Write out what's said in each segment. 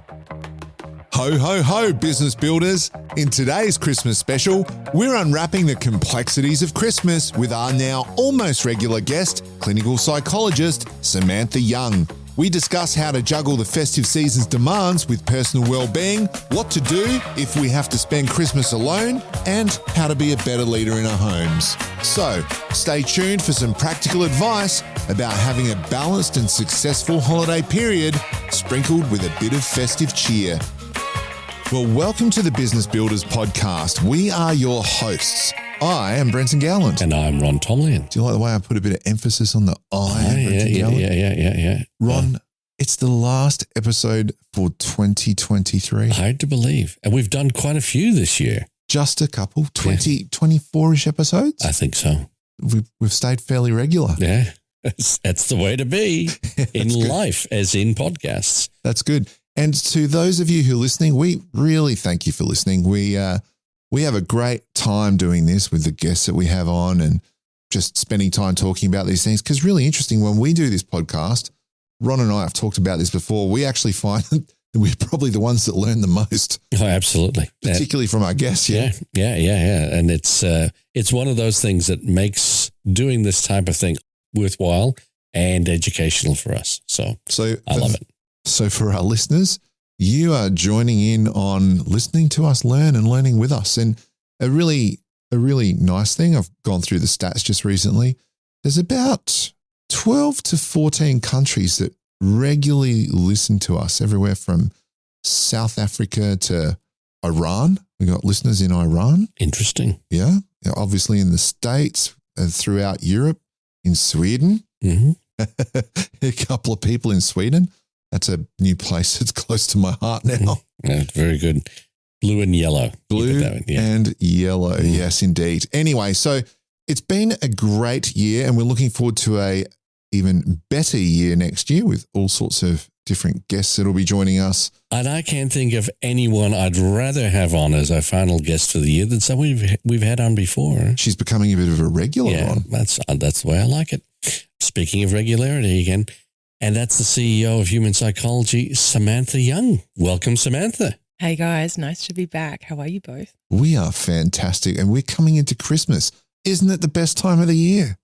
Ho, ho, ho, business builders. In today's Christmas special, we're unwrapping the complexities of Christmas with our now almost regular guest, clinical psychologist Samantha Young. We discuss how to juggle the festive season's demands with personal well-being, what to do if we have to spend Christmas alone, and how to be a better leader in our homes. So, stay tuned for some practical advice about having a balanced and successful holiday period, sprinkled with a bit of festive cheer. Well, welcome to the Business Builders Podcast. We are your hosts. I am Brenton Gowland. And I'm Ron Tomlin. Do you like the way I put a bit of emphasis on the I? Yeah. Ron, it's the last episode for 2023. Hard to believe. And we've done quite a few this year. Just a couple, 24-ish episodes. I think so. We've stayed fairly regular. Yeah, that's the way to be in life as in podcasts. That's good. And to those of you who are listening, we really thank you for listening. We have a great time doing this with the guests that we have on and just spending time talking about these things. Because really interesting, when we do this podcast, Ron and I have talked about this before, we actually find that we're probably the ones that learn the most. Oh, absolutely. Particularly from our guests. Yeah. And it's one of those things that makes doing this type of thing worthwhile and educational for us. So I love it. So for our listeners, you are joining in on listening to us learn and learning with us. And a really nice thing, I've gone through the stats just recently. There's about 12 to 14 countries that regularly listen to us, everywhere from South Africa to Iran. We've got listeners in Iran. Interesting. Yeah. Obviously in the States, throughout Europe, in Sweden. Mm-hmm. A couple of people in Sweden. That's a new place that's close to my heart now. Yeah, very good. Blue and yellow. Blue and yellow. Yes, indeed. Anyway, so it's been a great year and we're looking forward to a even better year next year with all sorts of different guests that will be joining us. And I can't think of anyone I'd rather have on as our final guest for the year than someone we've had on before. She's becoming a bit of a regular on. That's the way I like it. Speaking of regularity again, and that's the CEO of Human Psychology, Samantha Young. Welcome, Samantha. Hey guys, nice to be back. How are you both? We are fantastic and we're coming into Christmas. Isn't it the best time of the year?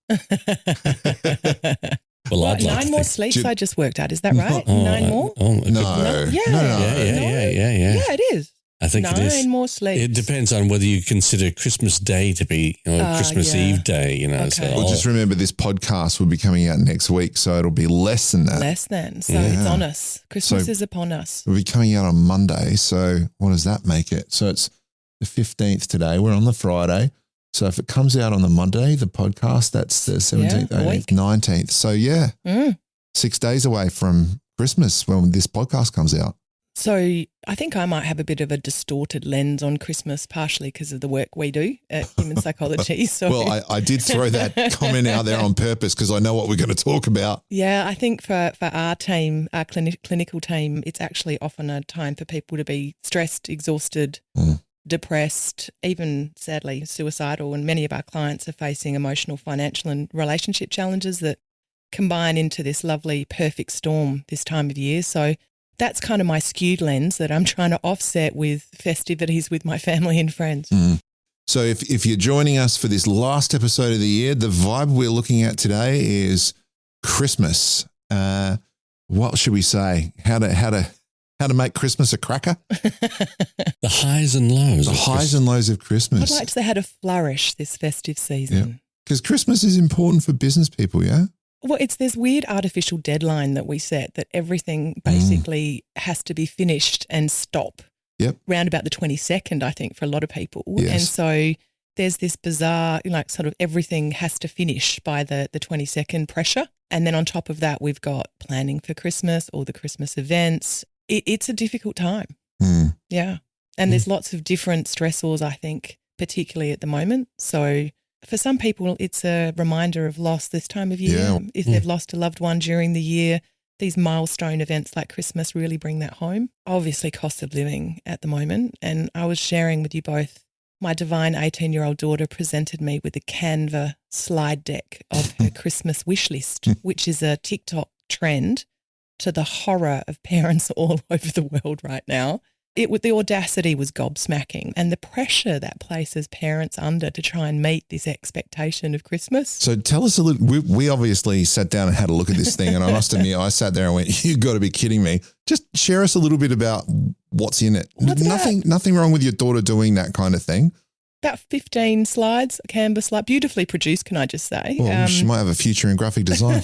Well, I'd like 9 more sleeps I just worked out. Is that right? 9 more? No. Yeah, it is. I think it is. 9 more sleeps. It depends on whether you consider Christmas Day to be Christmas Eve Day, Okay. So well, just remember this podcast will be coming out next week, so it'll be less than that. Less than. So it's on us. Christmas is upon us. It'll be coming out on Monday. So what does that make it? So it's the 15th today. We're on the Friday. So if it comes out on the Monday, the podcast, that's the 17th, 18th, 19th. So 6 days away from Christmas when this podcast comes out. So I think I might have a bit of a distorted lens on Christmas, partially because of the work we do at Human Psychology. So. Well, I did throw that comment out there on purpose because I know what we're going to talk about. Yeah, I think for our team, our clinical team, it's actually often a time for people to be stressed, exhausted, depressed, even sadly suicidal. And many of our clients are facing emotional, financial and relationship challenges that combine into this lovely perfect storm this time of year. So that's kind of my skewed lens that I'm trying to offset with festivities with my family and friends. So if you're joining us for this last episode of the year, the vibe we're looking at today is Christmas. What should we say? How to make Christmas a cracker? The highs and lows. The highs and lows of Christmas. I'd like to say how to flourish this festive season. Because Christmas is important for business people, yeah? Well, it's this weird artificial deadline that we set that everything basically has to be finished and stop. Yep. Round about the 22nd, I think, for a lot of people. Yes. And so there's this bizarre, sort of everything has to finish by the 22nd pressure. And then on top of that, we've got planning for Christmas, all the Christmas events. It's a difficult time. Yeah. And there's lots of different stressors, I think, particularly at the moment. So for some people, it's a reminder of loss this time of year. Yeah. If they've lost a loved one during the year, these milestone events like Christmas really bring that home. Obviously, cost of living at the moment. And I was sharing with you both, my divine 18-year-old daughter presented me with a Canva slide deck of her Christmas wish list, which is a TikTok trend to the horror of parents all over the world right now, the audacity was gobsmacking, and the pressure that places parents under to try and meet this expectation of Christmas. So tell us a little, we obviously sat down and had a look at this thing, and I must admit, I sat there and went, you've got to be kidding me. Just share us a little bit about what's in it. Nothing wrong with your daughter doing that kind of thing. About 15 slides, Canvas slide, beautifully produced, can I just say. Well, she might have a future in graphic design.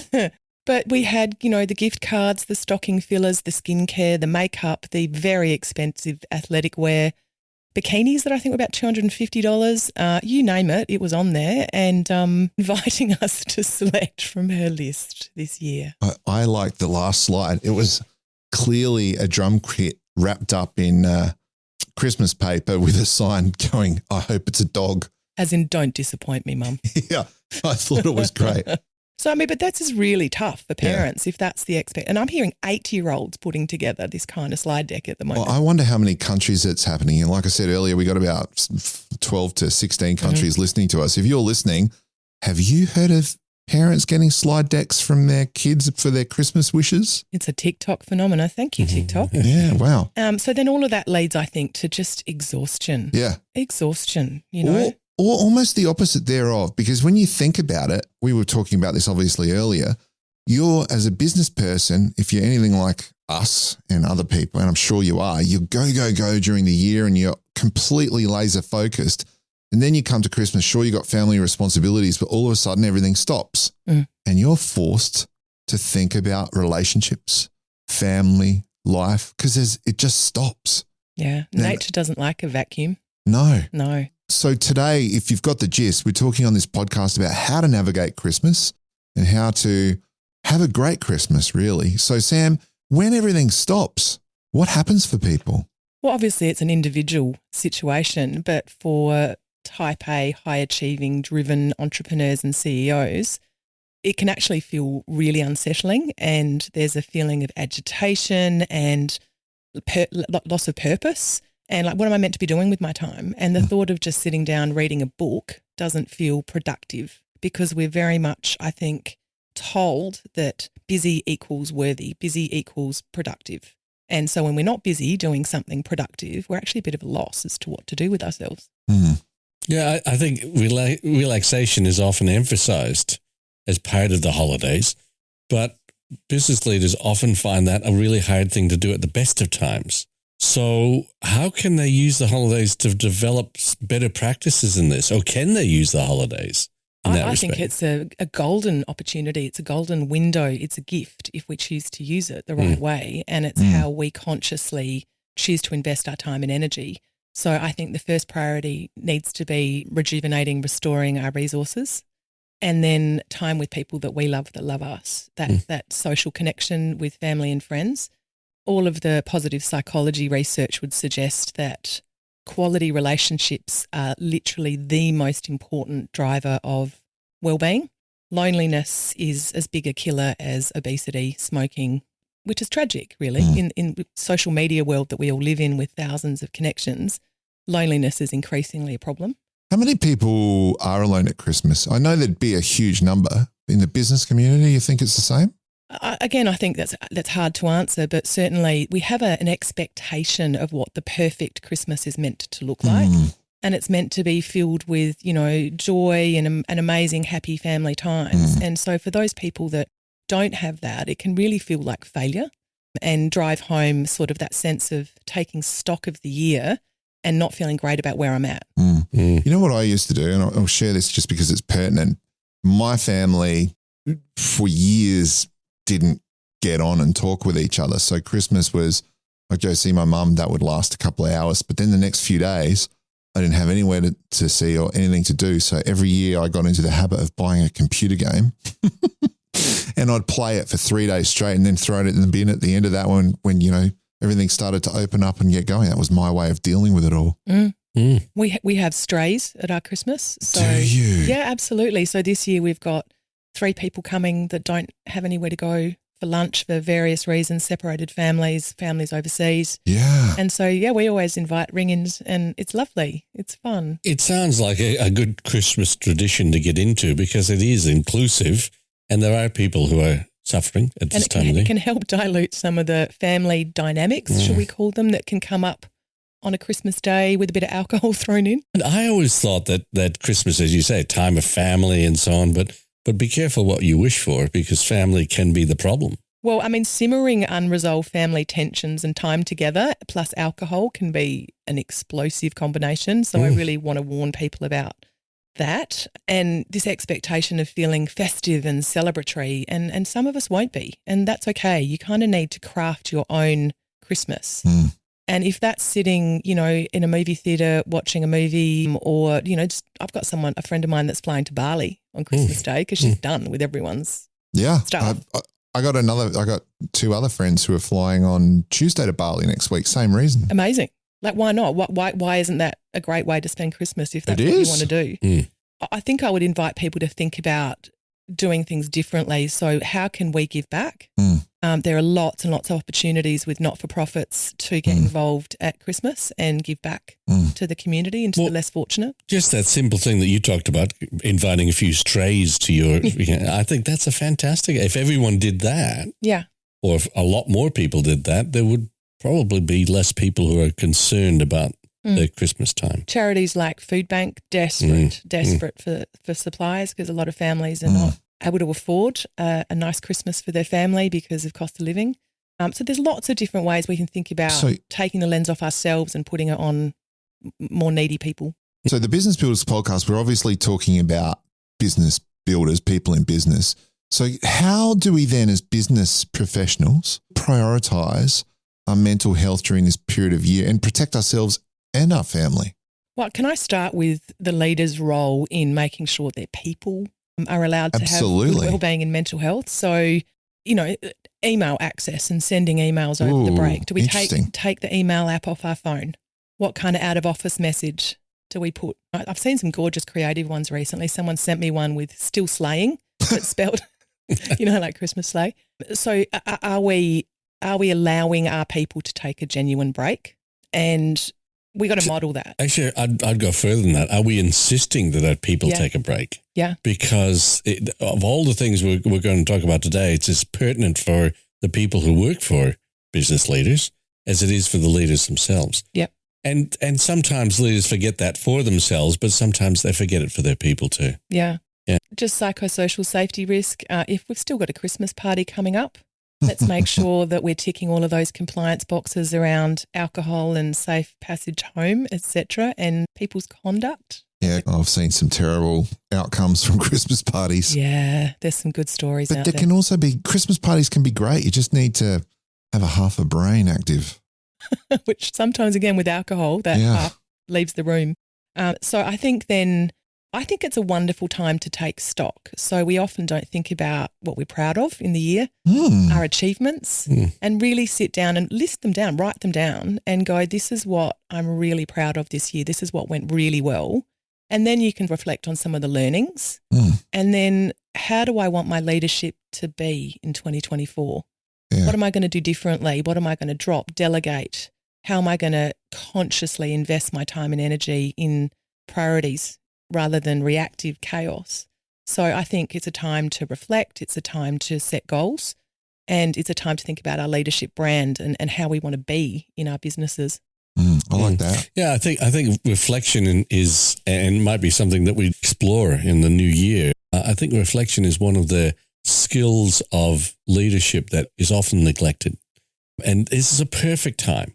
But we had, the gift cards, the stocking fillers, the skincare, the makeup, the very expensive athletic wear, bikinis that I think were about $250. You name it, it was on there, and inviting us to select from her list this year. I liked the last slide. It was clearly a drum kit wrapped up in Christmas paper with a sign going, I hope it's a dog. As in, don't disappoint me, Mum. Yeah, I thought it was great. So, but that's just really tough for parents if that's the And I'm hearing 8-year-olds putting together this kind of slide deck at the moment. Well, I wonder how many countries it's happening in. Like I said earlier, we got about 12 to 16 countries listening to us. If you're listening, have you heard of parents getting slide decks from their kids for their Christmas wishes? It's a TikTok phenomena. Thank you, TikTok. Yeah, wow. So then all of that leads, I think, to just exhaustion. Yeah. Exhaustion, Or almost the opposite thereof, because when you think about it, we were talking about this obviously earlier, you're, as a business person, if you're anything like us and other people, and I'm sure you are, you go during the year and you're completely laser focused. And then you come to Christmas, sure, you got family responsibilities, but all of a sudden everything stops and you're forced to think about relationships, family, life, because it just stops. Yeah. Nature doesn't like a vacuum. No. So today, if you've got the gist, we're talking on this podcast about how to navigate Christmas and how to have a great Christmas, really. So Sam, when everything stops, what happens for people? Well, obviously it's an individual situation, but for type A, high achieving, driven entrepreneurs and CEOs, it can actually feel really unsettling, and there's a feeling of agitation and loss of purpose. And like, what am I meant to be doing with my time? And the thought of just sitting down reading a book doesn't feel productive, because we're very much, I think, told that busy equals worthy, busy equals productive. And so when we're not busy doing something productive, we're actually a bit of a loss as to what to do with ourselves. Yeah, I think relaxation is often emphasized as part of the holidays, but business leaders often find that a really hard thing to do at the best of times. So how can they use the holidays to develop better practices in this? Or can they use the holidays in that respect? I think it's a golden opportunity. It's a golden window. It's a gift if we choose to use it the right way. And it's how we consciously choose to invest our time and energy. So I think the first priority needs to be rejuvenating, restoring our resources, and then time with people that we love, that love us, that social connection with family and friends. All of the positive psychology research would suggest that quality relationships are literally the most important driver of well-being. Loneliness is as big a killer as obesity, smoking, which is tragic, really. In the social media world that we all live in with thousands of connections, loneliness is increasingly a problem. How many people are alone at Christmas? I know there'd be a huge number. In the business community, you think it's the same? Again, I think that's hard to answer, but certainly we have an expectation of what the perfect Christmas is meant to look like. And it's meant to be filled with, joy and amazing, happy family times. And so for those people that don't have that, it can really feel like failure and drive home sort of that sense of taking stock of the year and not feeling great about where I'm at. You know what I used to do, and I'll share this just because it's pertinent. My family for years didn't get on and talk with each other. So Christmas was, I'd go see my mum, that would last a couple of hours. But then the next few days, I didn't have anywhere to see or anything to do. So every year I got into the habit of buying a computer game and I'd play it for 3 days straight and then throw it in the bin at the end of that one when everything started to open up and get going. That was my way of dealing with it all. We have strays at our Christmas. So, do you? Yeah, absolutely. So this year we've got 3 people coming that don't have anywhere to go for lunch for various reasons, separated families overseas. Yeah. And so, we always invite ring-ins and it's lovely. It's fun. It sounds like a good Christmas tradition to get into because it is inclusive and there are people who are suffering at this time of it year. can help dilute some of the family dynamics, should we call them, that can come up on a Christmas day with a bit of alcohol thrown in. And I always thought that Christmas, as you say, time of family and so on, but be careful what you wish for, because family can be the problem. Well, I mean, simmering unresolved family tensions and time together plus alcohol can be an explosive combination. So I really want to warn people about that, and this expectation of feeling festive and celebratory, and some of us won't be, and that's okay. You kind of need to craft your own Christmas. And if that's sitting, you know, in a movie theatre watching a movie, or, you know, just, I've got a friend of mine that's flying to Bali on Christmas Day because she's done with everyone's stuff. I got two other friends who are flying on Tuesday to Bali next week. Same reason. Amazing. Like, why not? Why isn't that a great way to spend Christmas if that's what you want to do? I think I would invite people to think about doing things differently. So how can we give back? There are lots and lots of opportunities with not-for-profits to get involved at Christmas and give back to the community and to the less fortunate. Just that simple thing that you talked about, inviting a few strays to your, I think that's a fantastic, if everyone did that, or if a lot more people did that, there would probably be less people who are concerned about the Christmas time. Charities like Food Bank, desperate for supplies, because a lot of families are not able to afford a nice Christmas for their family because of cost of living. So there's lots of different ways we can think about taking the lens off ourselves and putting it on more needy people. So the Business Builders podcast, we're obviously talking about business builders, people in business. So how do we then, as business professionals, prioritise our mental health during this period of year and protect ourselves and our family? Well, can I start with the leader's role in making sure their people are allowed to have good well-being and mental health? So, you know, email access and sending emails over the break. Do we take the email app off our phone? What kind of out-of-office message do we put? I've seen some gorgeous creative ones recently. Someone sent me one with still slaying, but spelled, you know, like Christmas sleigh. So are we allowing our people to take a genuine break? And we got to model that. Actually, I'd go further than that. Are we insisting that our people take a break? Yeah. Because of all the things we're going to talk about today, it's as pertinent for the people who work for business leaders as it is for the leaders themselves. Yep. And sometimes leaders forget that for themselves, but sometimes they forget it for their people too. Yeah. Just psychosocial safety risk. If we've still got a Christmas party coming up, let's make sure that we're ticking all of those compliance boxes around alcohol and safe passage home, etc., and people's conduct. Yeah, I've seen some terrible outcomes from Christmas parties. Yeah, there's some good stories out there. But there can also be, Christmas parties can be great. You just need to have a half a brain active. Which sometimes, again, with alcohol, that half leaves the room. So I think it's a wonderful time to take stock. So we often don't think about what we're proud of in the year, our achievements, and really sit down and list them down, write them down and go, this is what I'm really proud of this year. This is what went really well. And then you can reflect on some of the learnings. And then how do I want my leadership to be in 2024? Yeah. What am I going to do differently? What am I going to drop, delegate? How am I going to consciously invest my time and energy in priorities rather than reactive chaos? So I think it's a time to reflect, it's a time to set goals, and it's a time to think about our leadership brand and how we want to be in our businesses. I like that. Yeah, I think reflection is, and might be something that we explore in the new year. I think reflection is one of the skills of leadership that is often neglected. And this is a perfect time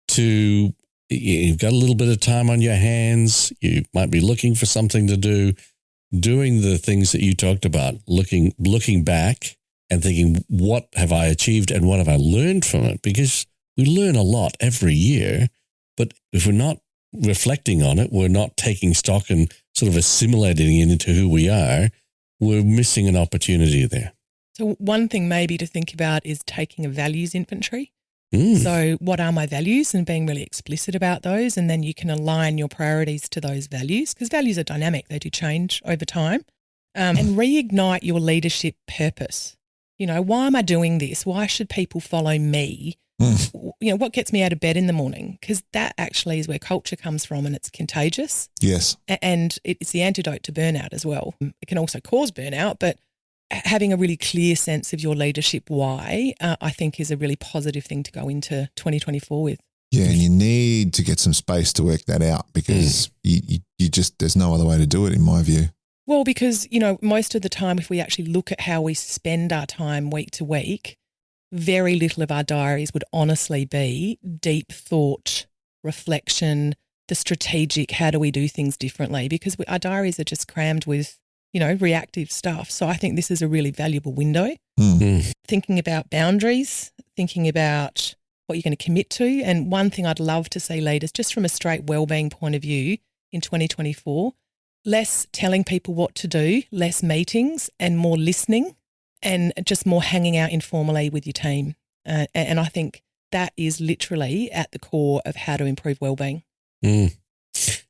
to, you've got a little bit of time on your hands. You might be looking for something to do, doing the things that you talked about, looking back and thinking, what have I achieved and what have I learned from it? Because we learn a lot every year, but if we're not reflecting on it, we're not taking stock and sort of assimilating it into who we are, we're missing an opportunity there. So one thing maybe to think about is taking a values inventory. So what are my values, and being really explicit about those, and then you can align your priorities to those values, because values are dynamic. They do change over time, and reignite your leadership purpose. You know, why am I doing this? Why should people follow me? You know, what gets me out of bed in the morning? Because that actually is where culture comes from, and it's contagious. Yes. And it's the antidote to burnout as well. It can also cause burnout, but having a really clear sense of your leadership why, I think is a really positive thing to go into 2024 with. Yeah, and you need to get some space to work that out because you just, there's no other way to do it in my view. Well, because, most of the time, if we actually look at how we spend our time week to week, very little of our diaries would honestly be deep thought, reflection, the strategic, how do we do things differently? Because our diaries are just crammed with, reactive stuff. So I think this is a really valuable window. Thinking about boundaries, thinking about what you're going to commit to. And one thing I'd love to see leaders, just from a straight wellbeing point of view in 2024, less telling people what to do, less meetings and more listening and just more hanging out informally with your team. And I think that is literally at the core of how to improve wellbeing.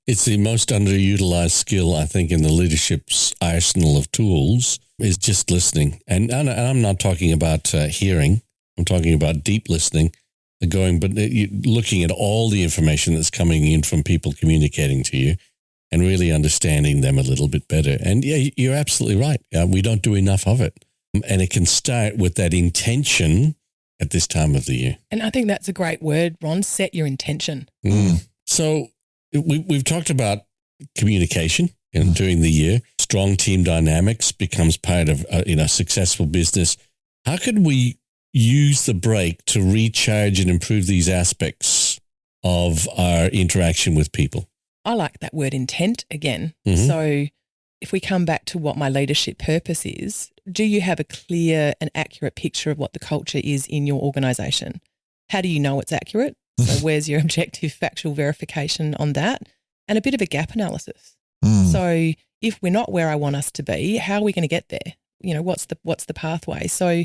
It's the most underutilized skill, I think, in the leadership's arsenal of tools is just listening. And I'm not talking about hearing. I'm talking about deep listening, looking at all the information that's coming in from people communicating to you and really understanding them a little bit better. And yeah, you're absolutely right. We don't do enough of it. And it can start with that intention at this time of the year. And I think that's a great word, Ron, set your intention. So we've talked about communication during the year. Strong team dynamics becomes part of successful business. How could we use the break to recharge and improve these aspects of our interaction with people? I like that word intent again. Mm-hmm. So if we come back to what my leadership purpose is, do you have a clear and accurate picture of what the culture is in your organisation? How do you know it's accurate? So where's your objective factual verification on that? And a bit of a gap analysis. So if we're not where I want us to be, how are we going to get there? What's the pathway? So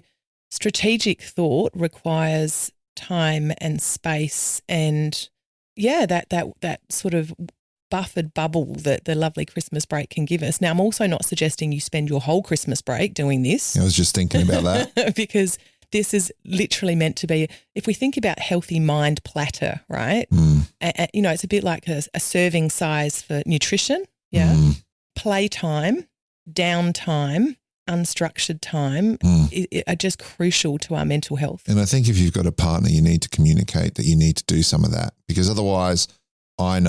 strategic thought requires time and space and that sort of buffered bubble that the lovely Christmas break can give us. Now, I'm also not suggesting you spend your whole Christmas break doing this. I was just thinking about that. Because this is literally meant to be, if we think about healthy mind platter, right? It's a bit like a serving size for nutrition, Playtime, downtime, unstructured time are just crucial to our mental health. And I think if you've got a partner, you need to communicate that you need to do some of that because otherwise I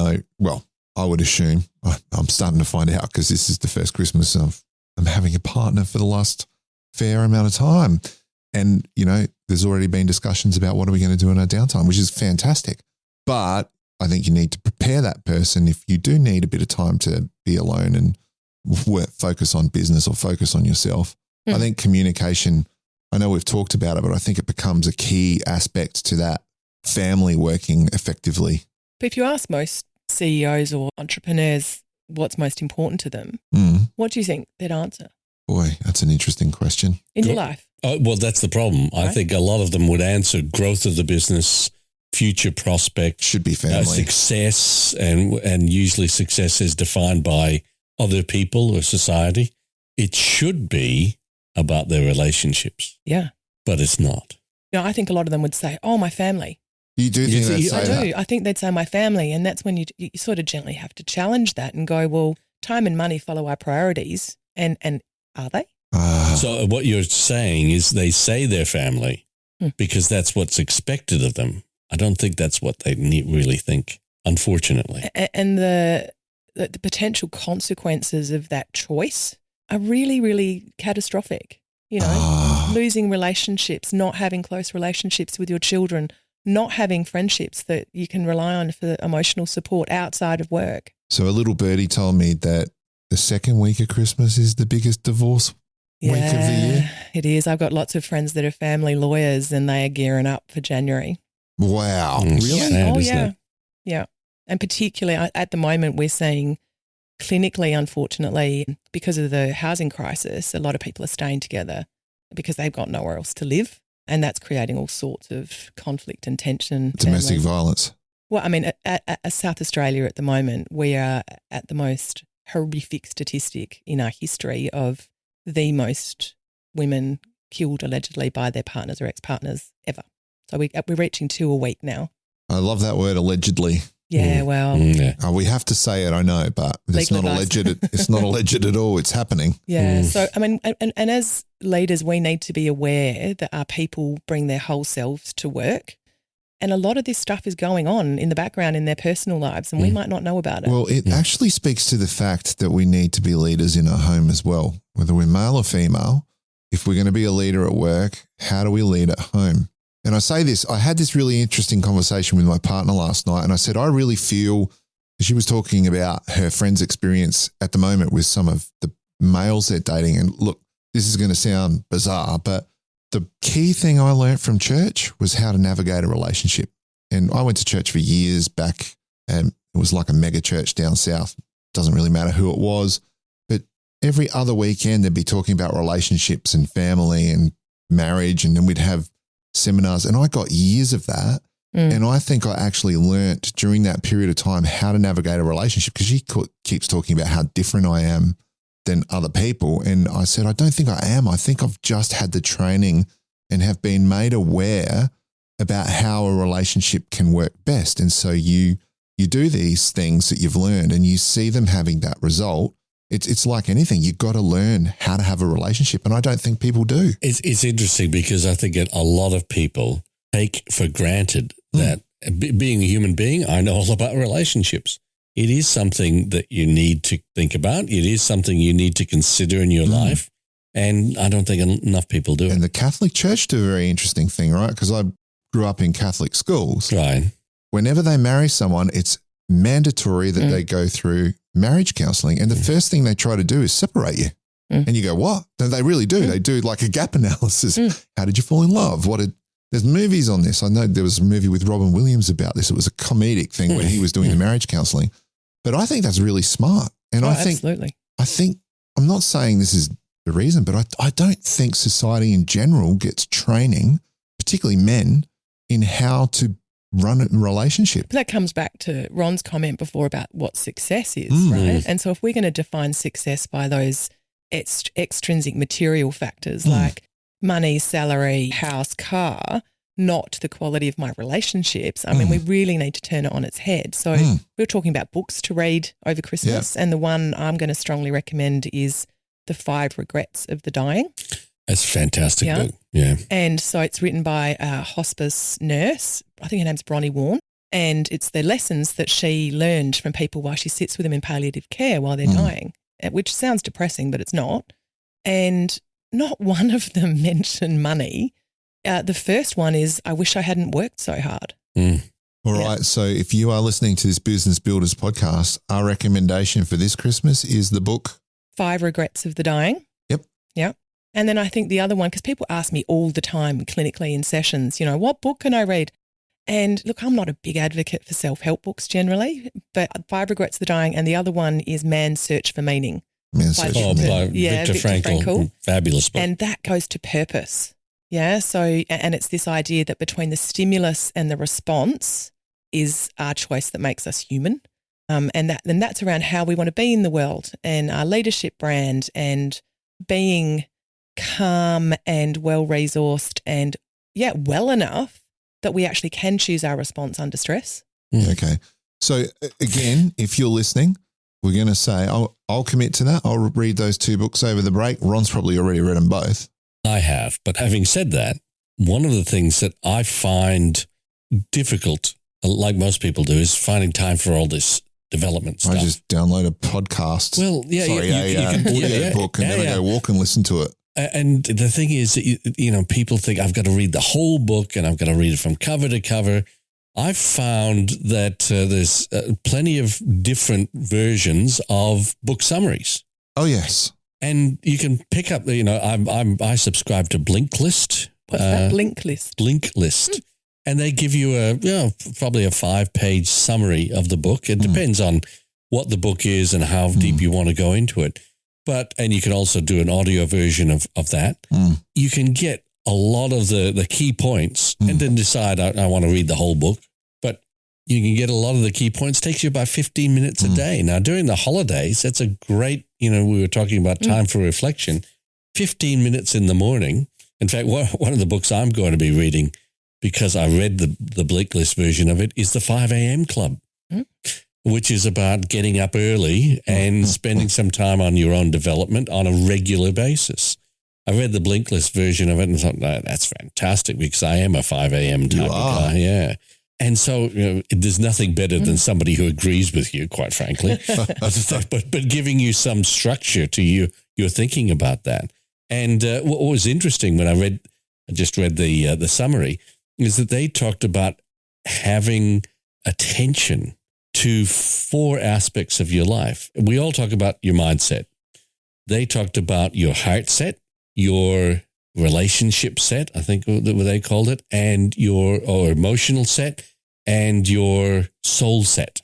would assume, I'm starting to find out because this is the first Christmas I'm having a partner for the last fair amount of time. And, there's already been discussions about what are we going to do in our downtime, which is fantastic. But I think you need to prepare that person if you do need a bit of time to be alone and focus on business or focus on yourself. I think communication, I know we've talked about it, but I think it becomes a key aspect to that family working effectively. But if you ask most CEOs or entrepreneurs what's most important to them, what do you think they'd answer? Boy, that's an interesting question. In your life? Well, that's the problem. Right? I think a lot of them would answer growth of the business, future prospects. Should be family. Success, and usually success is defined by other people or society. It should be about their relationships. Yeah. But it's not. I think a lot of them would say, my family. You do think they'd say I do. that? I think they'd say my family. And that's when you sort of gently have to challenge that and go, well, time and money follow our priorities. And are they? So what you're saying is they say their family because that's what's expected of them. I don't think that's what they really think, unfortunately. And the potential consequences of that choice are really, really catastrophic. Losing relationships, not having close relationships with your children, not having friendships that you can rely on for emotional support outside of work. So a little birdie told me that the second week of Christmas is the biggest divorce week of the year. It is. I've got lots of friends that are family lawyers and they are gearing up for January. Wow. Really? Really? Sad, Yeah. And particularly at the moment we're seeing clinically, unfortunately, because of the housing crisis, a lot of people are staying together because they've got nowhere else to live. And that's creating all sorts of conflict and tension. Domestic violence. Well, I mean, at South Australia at the moment, we are at the most horrific statistic in our history of the most women killed allegedly by their partners or ex-partners ever. So we're reaching 2 a week now. I love that word, allegedly. Yeah, well. Oh, we have to say it, I know, but it's not alleged. It's not alleged at all. It's happening. Yeah. So, I mean, and as leaders, we need to be aware that our people bring their whole selves to work. And a lot of this stuff is going on in the background in their personal lives, and we might not know about it. Well, it actually speaks to the fact that we need to be leaders in our home as well, whether we're male or female. If we're going to be a leader at work, how do we lead at home? And I say this, I had this really interesting conversation with my partner last night, and I said, I really feel, she was talking about her friend's experience at the moment with some of the males they're dating. And look, this is going to sound bizarre, but the key thing I learned from church was how to navigate a relationship. And I went to church for years back, and it was like a mega church down south. Doesn't really matter who it was, but every other weekend they'd be talking about relationships and family and marriage, and then we'd have seminars. And I got years of that. And I think I actually learnt during that period of time how to navigate a relationship, because she keeps talking about how different I am than other people. And I said, I don't think I am. I think I've just had the training and have been made aware about how a relationship can work best. And so you do these things that you've learned and you see them having that result. It's like anything. You've got to learn how to have a relationship. And I don't think people do. It's interesting because I think a lot of people take for granted that being a human being, I know all about relationships. It is something that you need to think about. It is something you need to consider in your life. And I don't think enough people do it. And the Catholic Church do a very interesting thing, right? Because I grew up in Catholic schools. Right. Whenever they marry someone, it's mandatory that they go through marriage counseling. And the first thing they try to do is separate you. And you go, what? No, they really do. They do like a gap analysis. How did you fall in love? There's movies on this. I know there was a movie with Robin Williams about this. It was a comedic thing where he was doing the marriage counseling. But I think that's really smart. And Absolutely. I think, I'm not saying this is the reason, but I don't think society in general gets training, particularly men, in how to run a relationship. But that comes back to Ron's comment before about what success is, right? And so if we're going to define success by those extrinsic material factors like money, salary, house, car, not the quality of my relationships, I mean, we really need to turn it on its head. So we're talking about books to read over Christmas, and the one I'm going to strongly recommend is The 5 Regrets of the Dying. That's a fantastic book. Yeah. And so it's written by a hospice nurse. I think her name's Bronnie Warren. And it's the lessons that she learned from people while she sits with them in palliative care while they're dying, which sounds depressing, but it's not. And not one of them mentioned money. The first one is, I wish I hadn't worked so hard. All right. So if you are listening to this Business Builders podcast, our recommendation for this Christmas is the book 5 Regrets of the Dying. Yep. And then I think the other one, because people ask me all the time clinically in sessions, what book can I read? And look, I'm not a big advocate for self-help books generally, but 5 Regrets of the Dying, and the other one is Man's Search for Meaning. By Viktor Frankl. Fabulous book. And that goes to purpose. Yeah. So, and it's this idea that between the stimulus and the response is our choice that makes us human. And that's around how we want to be in the world and our leadership brand and being calm and well-resourced and, well enough that we actually can choose our response under stress. Okay. So again, if you're listening, we're going to say, I'll commit to that. I'll read those 2 books over the break. Ron's probably already read them both. I have. But having said that, one of the things that I find difficult, like most people do, is finding time for all this development stuff. I just download a podcast. Well, yeah. Audio book and then I go walk and listen to it. And the thing is, people think I've got to read the whole book and I've got to read it from cover to cover. I've found that there's plenty of different versions of book summaries. Oh, yes. And you can pick up, I subscribe to Blinkist. What's that? Blinkist? Blinkist. And they give you probably a 5-page summary of the book. It depends on what the book is and how deep you want to go into it. And you can also do an audio version of that. You can get a lot of the key points and then decide I want to read the whole book. But you can get a lot of the key points. It takes you about 15 minutes a day. Now, during the holidays, that's a great, we were talking about time for reflection, 15 minutes in the morning. In fact, one of the books I'm going to be reading, because I read the Blinkist version of it, is the 5 a.m. Club. which is about getting up early and spending some time on your own development on a regular basis. I read the Blinklist version of it and thought, no, that's fantastic because I am a 5 a.m. type of guy. Yeah. And so, there's nothing better than somebody who agrees with you, quite frankly, but giving you some structure to your thinking about that. And what was interesting when I just read the summary is that they talked about having attention to 4 aspects of your life. We all talk about your mindset. They talked about your heart set, your relationship set, I think what they called it, and your emotional set and your soul set.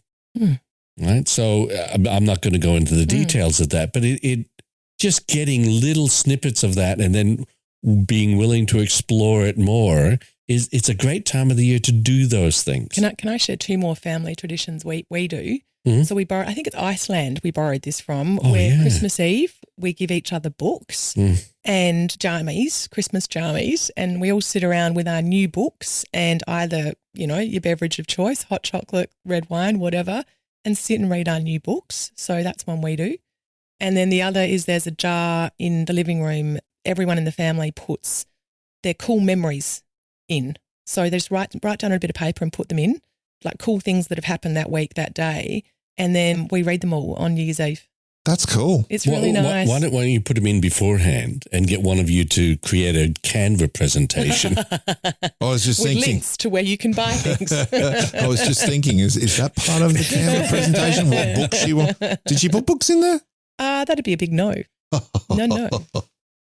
Right? So I'm not going to go into the details of that, but it just getting little snippets of that and then being willing to explore it more it's a great time of the year to do those things. Can I share 2 more family traditions we do? So we borrow, I think it's Iceland we borrowed this from, Christmas Eve we give each other books and jammies, Christmas jammies, and we all sit around with our new books and either, your beverage of choice, hot chocolate, red wine, whatever, and sit and read our new books. So that's one we do. And then the other is there's a jar in the living room. Everyone in the family puts their cool memories in. So they just write down a bit of paper and put them in, like cool things that have happened that week, that day, and then we read them all on New Year's Eve. That's cool. It's really nice. Why don't you put them in beforehand and get one of you to create a Canva presentation? I was just with thinking. links to where you can buy things. I was just thinking, is that part of the Canva presentation? What books she want? Did she put books in there? That'd be a big no.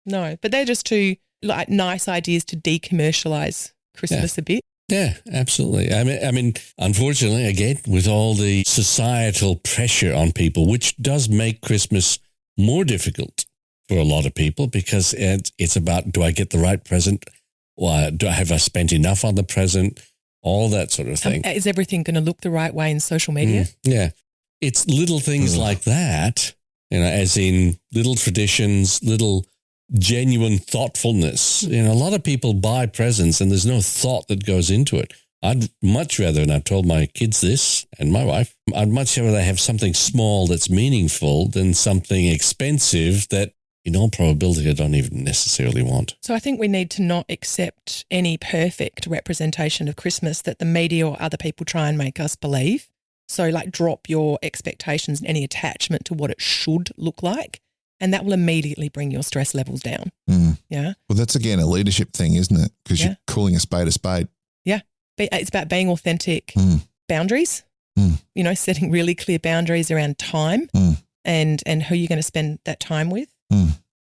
No. But they're just 2 like nice ideas to decommercialize Christmas a bit. Yeah, absolutely. I mean, unfortunately, again, with all the societal pressure on people, which does make Christmas more difficult for a lot of people because it's about, do I get the right present? Have I spent enough on the present? All that sort of thing. Is everything going to look the right way in social media? Yeah. It's little things like that, as in little traditions, little genuine thoughtfulness. A lot of people buy presents and there's no thought that goes into it. I'd much rather, and I've told my kids this and my wife, I'd much rather have something small that's meaningful than something expensive that in all probability I don't even necessarily want. So I think we need to not accept any perfect representation of Christmas that the media or other people try and make us believe. So drop your expectations and any attachment to what it should look like. And that will immediately bring your stress levels down. Yeah. Well, that's again a leadership thing, isn't it? Because you're calling a spade a spade. Yeah. It's about being authentic. Boundaries, setting really clear boundaries around time and who you're going to spend that time with.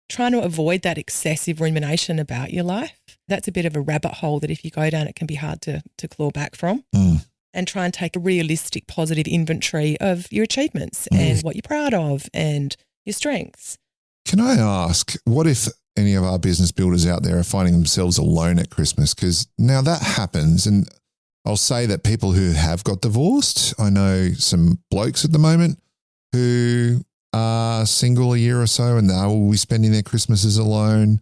Trying to avoid that excessive rumination about your life. That's a bit of a rabbit hole that if you go down, it can be hard to claw back from. And try and take a realistic, positive inventory of your achievements and what you're proud of and your strengths. Can I ask, what if any of our business builders out there are finding themselves alone at Christmas? Because now that happens, and I'll say that people who have got divorced, I know some blokes at the moment who are single a year or so and they will be spending their Christmases alone.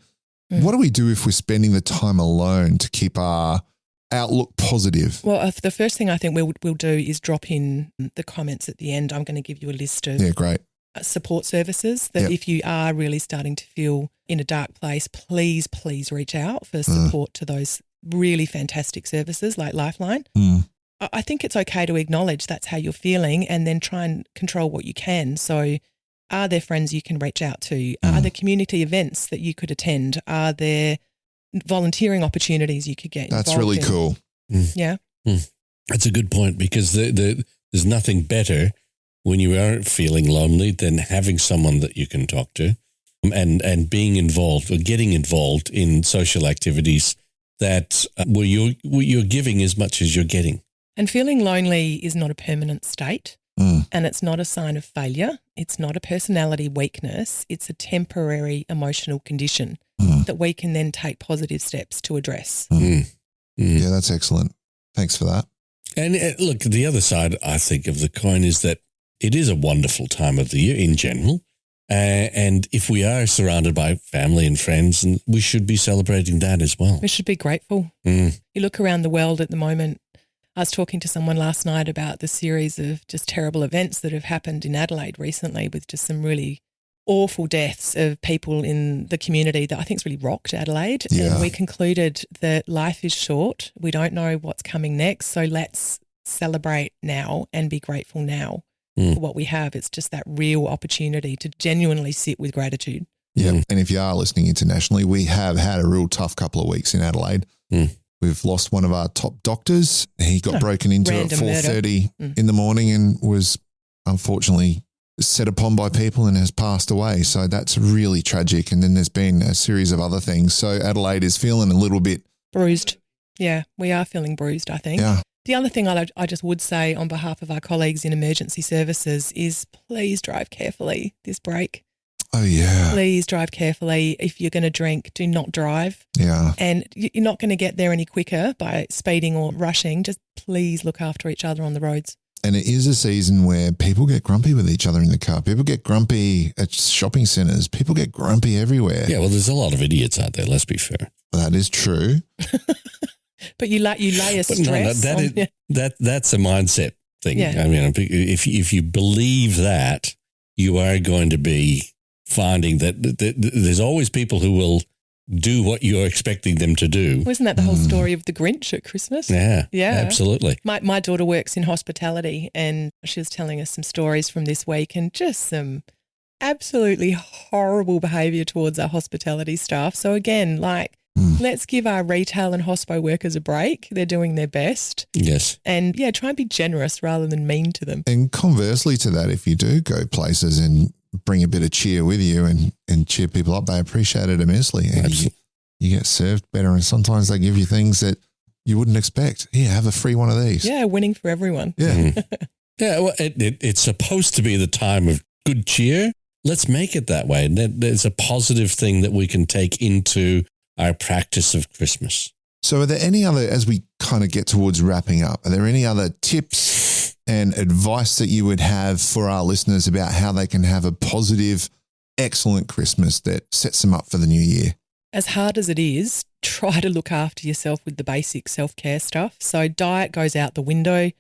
What do we do if we're spending the time alone to keep our outlook positive? Well, the first thing I think we'll do is drop in the comments at the end. I'm going to give you a list of great support services that if you are really starting to feel in a dark place, please reach out for support to those really fantastic services like Lifeline. I think it's okay to acknowledge that's how you're feeling and then try and control what you can. So are there friends you can reach out to? Are there community events that you could attend? Are there volunteering opportunities you could get involved in? That's really cool. Yeah. That's a good point because there's nothing better when you are feeling lonely than having someone that you can talk to and being involved or getting involved in social activities that where you're giving as much as you're getting. And feeling lonely is not a permanent state and it's not a sign of failure. It's not a personality weakness. It's a temporary emotional condition that we can then take positive steps to address. Yeah, that's excellent. Thanks for that. And look, the other side, I think, of the coin is that it is a wonderful time of the year in general. And if we are surrounded by family and friends, and we should be celebrating that as well. We should be grateful. You look around the world at the moment, I was talking to someone last night about the series of just terrible events that have happened in Adelaide recently, with just some really awful deaths of people in the community that I think's really rocked Adelaide. Yeah. And we concluded that life is short. We don't know what's coming next. So let's celebrate now and be grateful now for what we have. It's just that real opportunity to genuinely sit with gratitude. Yeah. And if you are listening internationally, we have had a real tough couple of weeks in Adelaide. We've lost one of our top doctors. He got broken into at 4:30 in the morning and was unfortunately set upon by people and has passed away. So that's really tragic. And then there's been a series of other things. So Adelaide is feeling a little bit bruised. Yeah, we are feeling bruised, I think. Yeah. The other thing I just would say on behalf of our colleagues in emergency services is please drive carefully this break. Oh, yeah. Please drive carefully. If you're going to drink, do not drive. Yeah. And you're not going to get there any quicker by speeding or rushing. Just please look after each other on the roads. And it is a season where people get grumpy with each other in the car. People get grumpy at shopping centres. People get grumpy everywhere. Yeah, well, there's a lot of idiots out there, let's be fair. That is true. But you lay a stress. That's a mindset thing. Yeah. I mean, if you believe that, you are going to be finding that there's always people who will do what you're expecting them to do. Wasn't that the whole story of the Grinch at Christmas? Yeah, yeah, absolutely. My daughter works in hospitality and she was telling us some stories from this week and just some absolutely horrible behaviour towards our hospitality staff. So again, let's give our retail and hospo workers a break. They're doing their best. Yes. And yeah, try and be generous rather than mean to them. And conversely to that, if you do go places and bring a bit of cheer with you and cheer people up, they appreciate it immensely. And you get served better. And sometimes they give you things that you wouldn't expect. Here, have a free one of these. Yeah, winning for everyone. Yeah. Yeah, well, it's supposed to be the time of good cheer. Let's make it that way. And there's a positive thing that we can take into our practice of Christmas. So are there any other, as we kind of get towards wrapping up, are there any other tips and advice that you would have for our listeners about how they can have a positive, excellent Christmas that sets them up for the new year? As hard as it is, try to look after yourself with the basic self-care stuff. So diet goes out the window.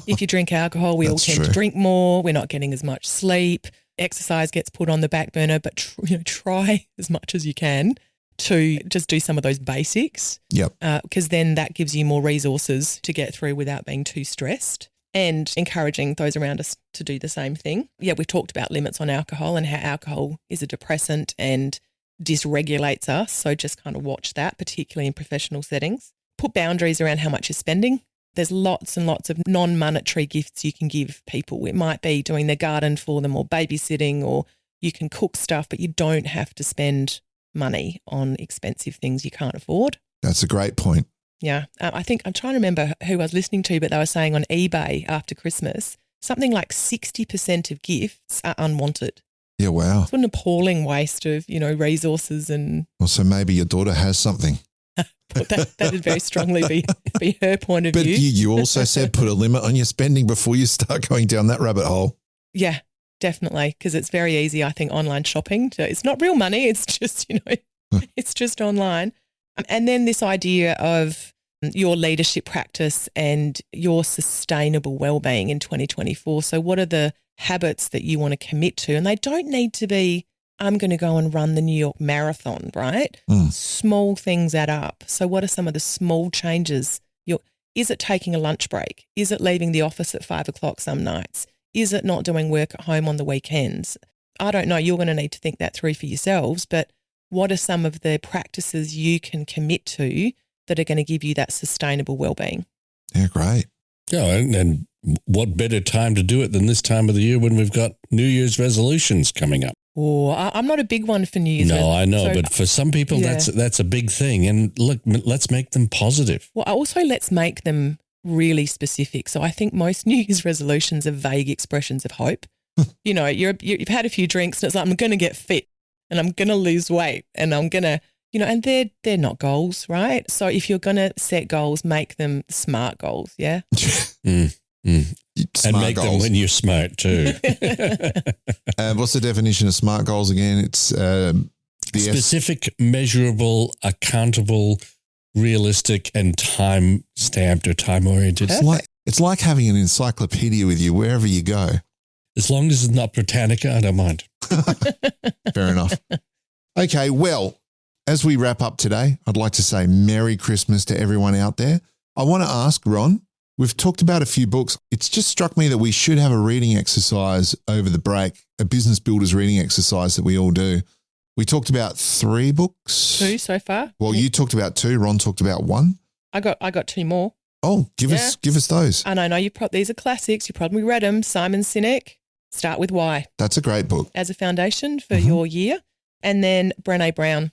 If you drink alcohol, we all tend to drink more. We're not getting as much sleep. Exercise gets put on the back burner, but try as much as you can to just do some of those basics. Yep. Because then that gives you more resources to get through without being too stressed, and encouraging those around us to do the same thing. Yeah, we've talked about limits on alcohol and how alcohol is a depressant and dysregulates us. So just kind of watch that, particularly in professional settings. Put boundaries around how much you're spending. There's lots and lots of non-monetary gifts you can give people. It might be doing their garden for them or babysitting, or you can cook stuff, but you don't have to spend money on expensive things you can't afford. That's a great point. Yeah. I think I'm trying to remember who I was listening to, but they were saying on eBay after Christmas, something like 60% of gifts are unwanted. Yeah, wow. It's what an appalling waste of, resources and... Well, so maybe your daughter has something. that would very strongly be her point of view. But you also said put a limit on your spending before you start going down that rabbit hole. Yeah, definitely, because it's very easy, I think, online shopping. It's not real money. It's just, it's just online. And then this idea of your leadership practice and your sustainable well-being in 2024. So what are the habits that you want to commit to? And they don't need to be, I'm going to go and run the New York Marathon, right? Small things add up. So what are some of the small changes? Is it taking a lunch break? Is it leaving the office at 5 o'clock some nights? Is it not doing work at home on the weekends? I don't know. You're going to need to think that through for yourselves, but what are some of the practices you can commit to that are going to give you that sustainable well-being? Yeah, great. Yeah, and what better time to do it than this time of the year when we've got New Year's resolutions coming up? Oh, I'm not a big one for New Year's. No, I know, but for some people, that's a big thing. And look, let's make them positive. Well, also let's make them really specific. So I think most New Year's resolutions are vague expressions of hope. You've had a few drinks and it's like, I'm going to get fit and I'm going to lose weight and I'm going to, and they're not goals, right? So if you're going to set goals, make them smart goals, yeah? And make goals. them when you're smart too. What's the definition of smart goals again? It's specific, measurable, accountable, realistic, and time-stamped or time-oriented. It's like having an encyclopedia with you wherever you go. As long as it's not Britannica, I don't mind. Fair enough. Okay, well, as we wrap up today, I'd like to say Merry Christmas to everyone out there. I want to ask, Ron, we've talked about a few books. It's just struck me that we should have a reading exercise over the break, a business builders reading exercise that we all do. We talked about 3 books. 2 so far. Well, you talked about 2. Ron talked about 1. I got 2 more. Oh, give us those. And I know these are classics. You probably read them. Simon Sinek, Start With Why. That's a great book. As a foundation for your year. And then Brené Brown.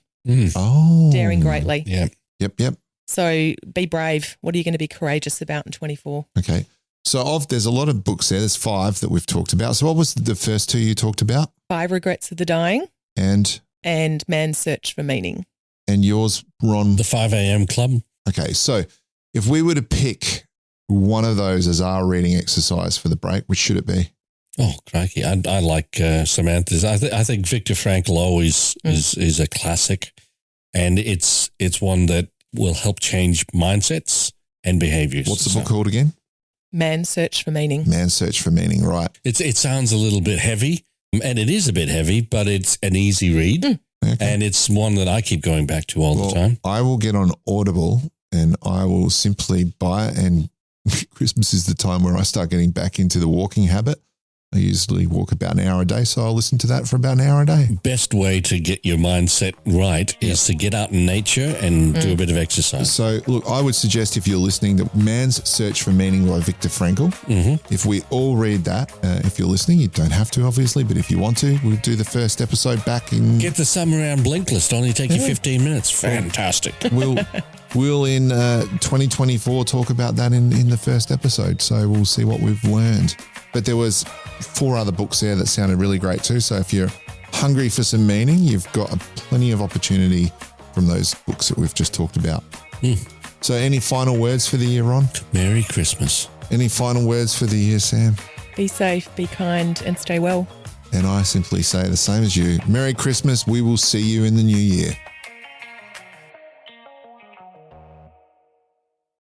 Oh. Daring Greatly. Yeah. Yep. So be brave. What are you going to be courageous about in 24? Okay. So there's a lot of books there. There's 5 that we've talked about. So what was the first 2 you talked about? 5 Regrets of the Dying. And Man's Search for Meaning. And yours, Ron? The 5 a.m. Club. Okay. So if we were to pick one of those as our reading exercise for the break, which should it be? Oh, crikey. I like Samantha's. I think Viktor Frankl always is a classic, and it's one that will help change mindsets and behaviors. What's the book called again? Man's Search for Meaning. Man's Search for Meaning, right. It sounds a little bit heavy, and it is a bit heavy, but it's an easy read, and it's one that I keep going back to all the time. I will get on Audible and I will simply buy it, and Christmas is the time where I start getting back into the walking habit. I usually walk about an hour a day, so I'll listen to that for about an hour a day. Best way to get your mindset right is to get out in nature and do a bit of exercise. So, look, I would suggest if you're listening to Man's Search for Meaning by Viktor Frankl, if we all read that, if you're listening, you don't have to, obviously, but if you want to, we'll do the first episode back in... Get the Summer Round Blink list, only take you 15 minutes. Fantastic. We'll in 2024 talk about that in the first episode, so we'll see what we've learned. But there was 4 other books there that sounded really great too. So if you're hungry for some meaning, you've got plenty of opportunity from those books that we've just talked about. So any final words for the year, Ron? Merry Christmas. Any final words for the year, Sam? Be safe, be kind, and stay well. And I simply say the same as you. Merry Christmas. We will see you in the new year.